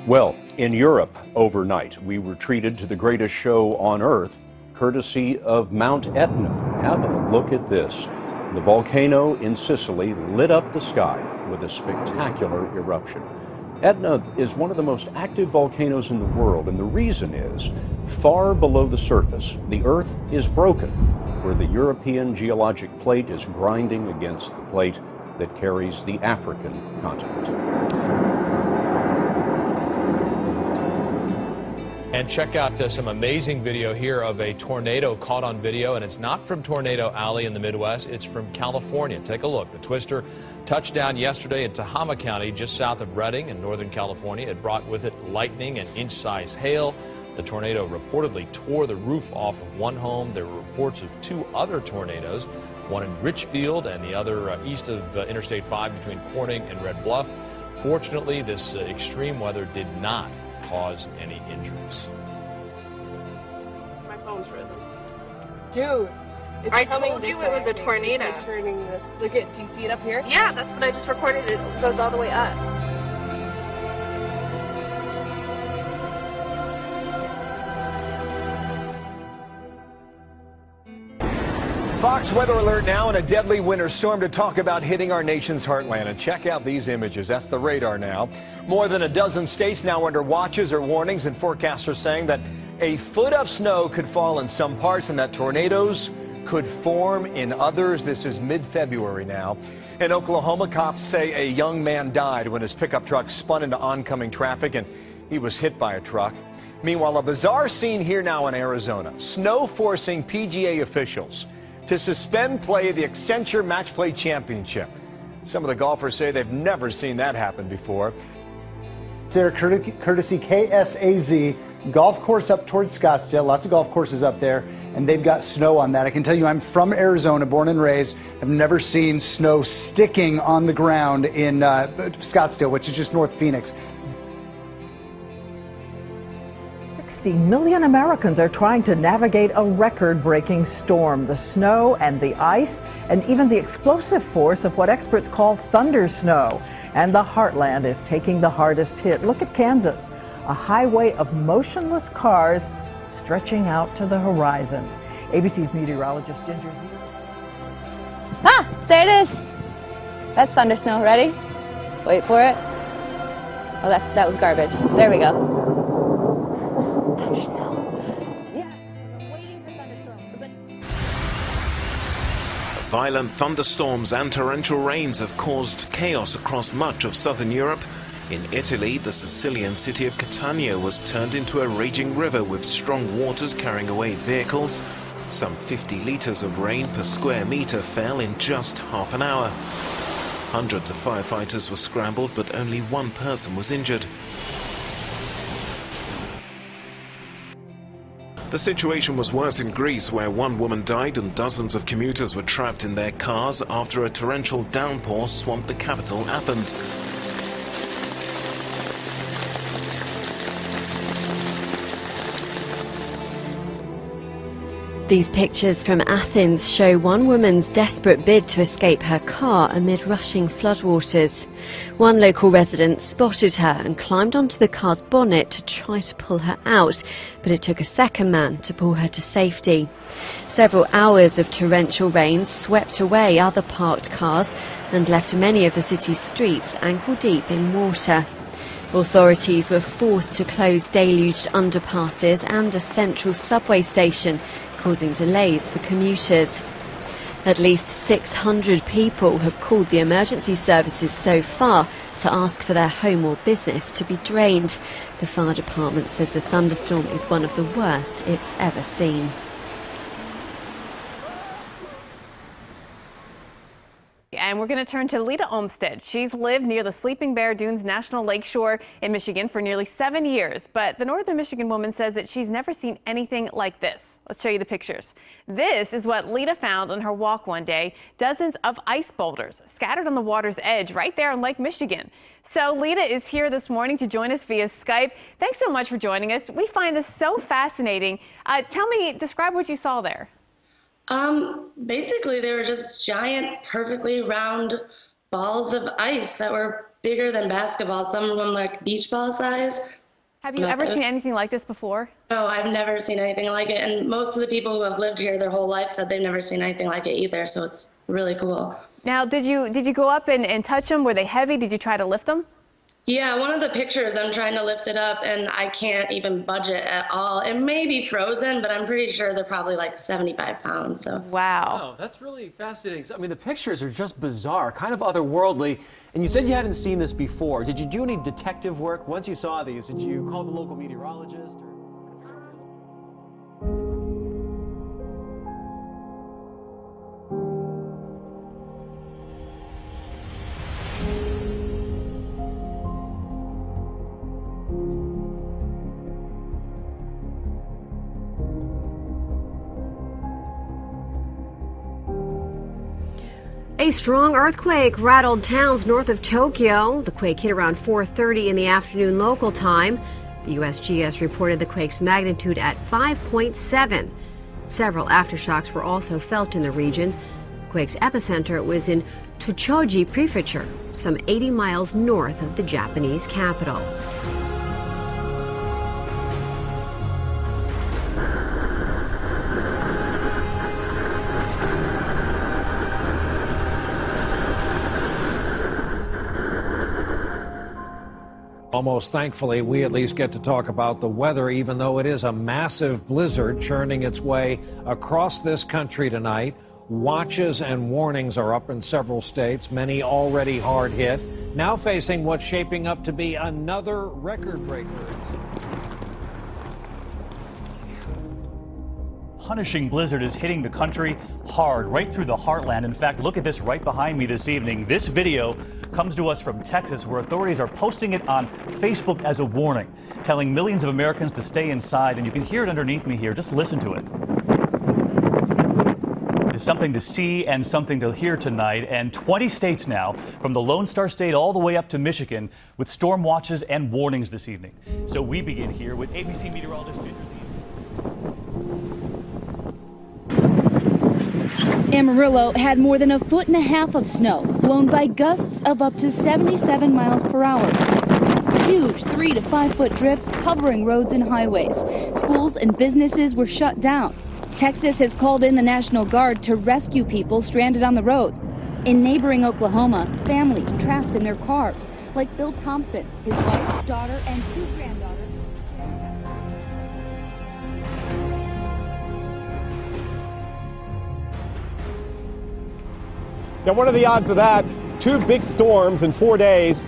Well, in Europe overnight, we were treated to the greatest show on Earth, courtesy of Mount Etna. Have a look at this. The volcano in Sicily lit up the sky with a spectacular eruption. Etna is one of the most active volcanoes in the world, and the reason is, far below the surface, the Earth is broken, where the European geologic plate is grinding against the plate that carries the African continent. And check out some amazing video here of a tornado caught on video, and it's not from Tornado Alley in the Midwest, it's from California. Take a look. The twister touched down yesterday in Tehama County, just south of Redding in Northern California. It brought with it lightning and inch-size hail. The tornado reportedly tore the roof off of one home. There were reports of two other tornadoes, one in Richfield and the other east of Interstate 5 between Corning and Red Bluff. Fortunately, this extreme weather did not cause any injuries. My phone's frozen. Dude, it's I coming told this you way, it was a I think. tornado. It's like turning this. Look at, do you see it up here? Yeah, that's what I just recorded. It goes all the way up. Fox weather alert now, and a deadly winter storm to talk about hitting our nation's heartland. And check out these images. That's the radar now. More than a dozen states now under watches or warnings, and forecasters saying that a foot of snow could fall in some parts and that tornadoes could form in others. This is mid-February now. In Oklahoma, cops say a young man died when his pickup truck spun into oncoming traffic and he was hit by a truck. Meanwhile, a bizarre scene here now in Arizona. Snow forcing PGA officials to suspend play of the Accenture Match Play Championship. Some of the golfers say they've never seen that happen before. There, courtesy KSAZ, golf course up towards Scottsdale, lots of golf courses up there, and they've got snow on that. I can tell you I'm from Arizona, born and raised. I've never seen snow sticking on the ground in Scottsdale, which is just North Phoenix. 60 million Americans are trying to navigate a record-breaking storm. The snow and the ice and even the explosive force of what experts call thunder snow. And the heartland is taking the hardest hit. Look at Kansas, a highway of motionless cars stretching out to the horizon. ABC's meteorologist Ginger. Ah, there it is. That's thunder snow. Ready? Wait for it. Oh, that was garbage. There we go. Violent thunderstorms and torrential rains have caused chaos across much of southern Europe. In Italy, the Sicilian city of Catania was turned into a raging river with strong waters carrying away vehicles. Some 50 litres of rain per square metre fell in just half an hour. Hundreds of firefighters were scrambled, but only one person was injured. The situation was worse in Greece, where one woman died and dozens of commuters were trapped in their cars after a torrential downpour swamped the capital, Athens. These pictures from Athens show one woman's desperate bid to escape her car amid rushing floodwaters. One local resident spotted her and climbed onto the car's bonnet to try to pull her out, but it took a second man to pull her to safety. Several hours of torrential rain swept away other parked cars and left many of the city's streets ankle-deep in water. Authorities were forced to close deluged underpasses and a central subway station, causing delays for commuters. At least 600 people have called the emergency services so far to ask for their home or business to be drained. The fire department says the thunderstorm is one of the worst it's ever seen. And we're going to turn to Lita Olmsted. She's lived near the Sleeping Bear Dunes National Lakeshore in Michigan for nearly 7 years. But the Northern Michigan woman says that she's never seen anything like this. Let's show you the pictures. This is what Lita found on her walk one day. Dozens of ice boulders scattered on the water's edge right there on Lake Michigan. So Lita is here this morning to join us via Skype. Thanks so much for joining us. We find this so fascinating. Describe what you saw there. Basically, they were just giant, perfectly round balls of ice that were bigger than basketballs. Some of them like beach ball size. Have you ever seen anything like this before? No, I've never seen anything like it. And most of the people who have lived here their whole life said they've never seen anything like it either. So it's really cool. Now, did you go up and touch them? Were they heavy? Did you try to lift them? Yeah, one of the pictures, I'm trying to lift it up, and I can't even budge it at all. It may be frozen, but I'm pretty sure they're probably like 75 pounds. So. Wow. Oh, that's really fascinating. I mean, the pictures are just bizarre, kind of otherworldly. And you said you hadn't seen this before. Did you do any detective work once you saw these? Did you call the local meteorologist? A strong earthquake rattled towns north of Tokyo. The quake hit around 4:30 in the afternoon local time. The USGS reported the quake's magnitude at 5.7. Several aftershocks were also felt in the region. The quake's epicenter was in Tochoji Prefecture, some 80 miles north of the Japanese capital. Almost thankfully, we at least get to talk about the weather, even though it is a massive blizzard churning its way across this country tonight. Watches and warnings are up in several states, many already hard hit, now facing what's shaping up to be another record breaker. Punishing blizzard is hitting the country hard, right through the heartland. In fact, look at this right behind me this evening. This video comes to us from Texas, where authorities are posting it on Facebook as a warning, telling millions of Americans to stay inside. And you can hear it underneath me here. Just listen to it. It's something to see and something to hear tonight. And 20 states now, from the Lone Star State all the way up to Michigan, with storm watches and warnings this evening. So we begin here with ABC meteorologist Amarillo had more than 1.5 feet of snow, blown by gusts of up to 77 miles per hour. Huge 3 to 5 foot drifts covering roads and highways. Schools and businesses were shut down. Texas has called in the National Guard to rescue people stranded on the road. In neighboring Oklahoma, families trapped in their cars, like Bill Thompson, his wife, daughter, and 2 granddaughters. Now, what are the odds of that? 2 big storms in 4 days.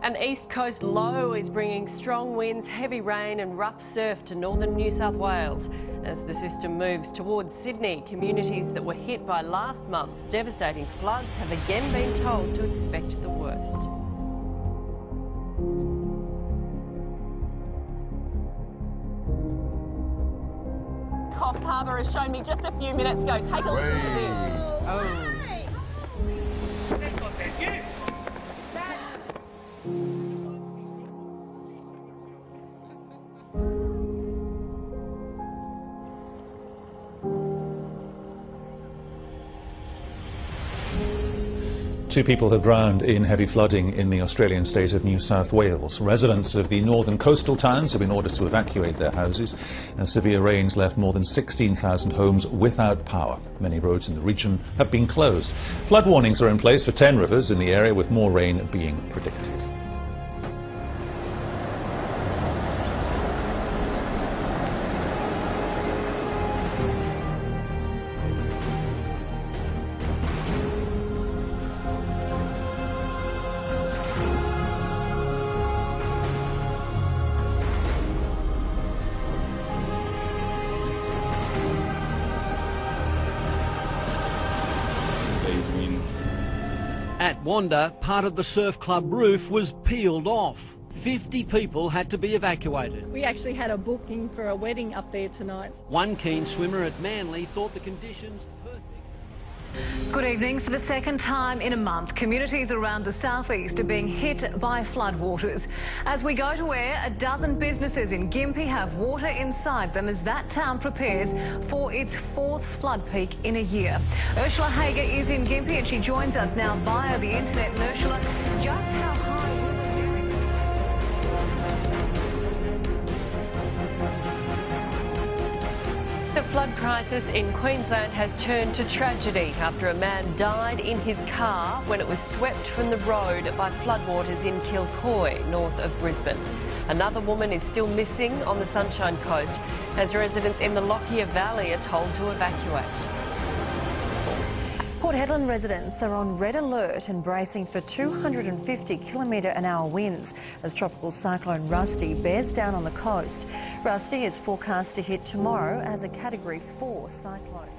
An East Coast low is bringing strong winds, heavy rain and rough surf to northern New South Wales. As the system moves towards Sydney, communities that were hit by last month's devastating floods have again been told to expect the worst. Coffs Harbour has shown me just a few minutes ago. Take a listen to this. Oh. Two people have drowned in heavy flooding in the Australian state of New South Wales. Residents of the northern coastal towns have been ordered to evacuate their houses, and severe rains left more than 16,000 homes without power. Many roads in the region have been closed. Flood warnings are in place for 10 rivers in the area, with more rain being predicted. At Wanda, part of the surf club roof was peeled off. 50 people had to be evacuated. We actually had a booking for a wedding up there tonight. One keen swimmer at Manly thought the conditions perfect. Good evening. For the second time in a month, communities around the southeast are being hit by floodwaters. As we go to air, a dozen businesses in Gympie have water inside them as that town prepares for its 4th flood peak in a year. Ursula Hager is in Gympie and she joins us now via the internet. And Ursula, just how high will the The flood crisis in Queensland has turned to tragedy after a man died in his car when it was swept from the road by floodwaters in Kilcoy, north of Brisbane. Another woman is still missing on the Sunshine Coast as residents in the Lockyer Valley are told to evacuate. Port Hedland residents are on red alert and bracing for 250 km/h winds as tropical cyclone Rusty bears down on the coast. Rusty is forecast to hit tomorrow as a Category 4 cyclone.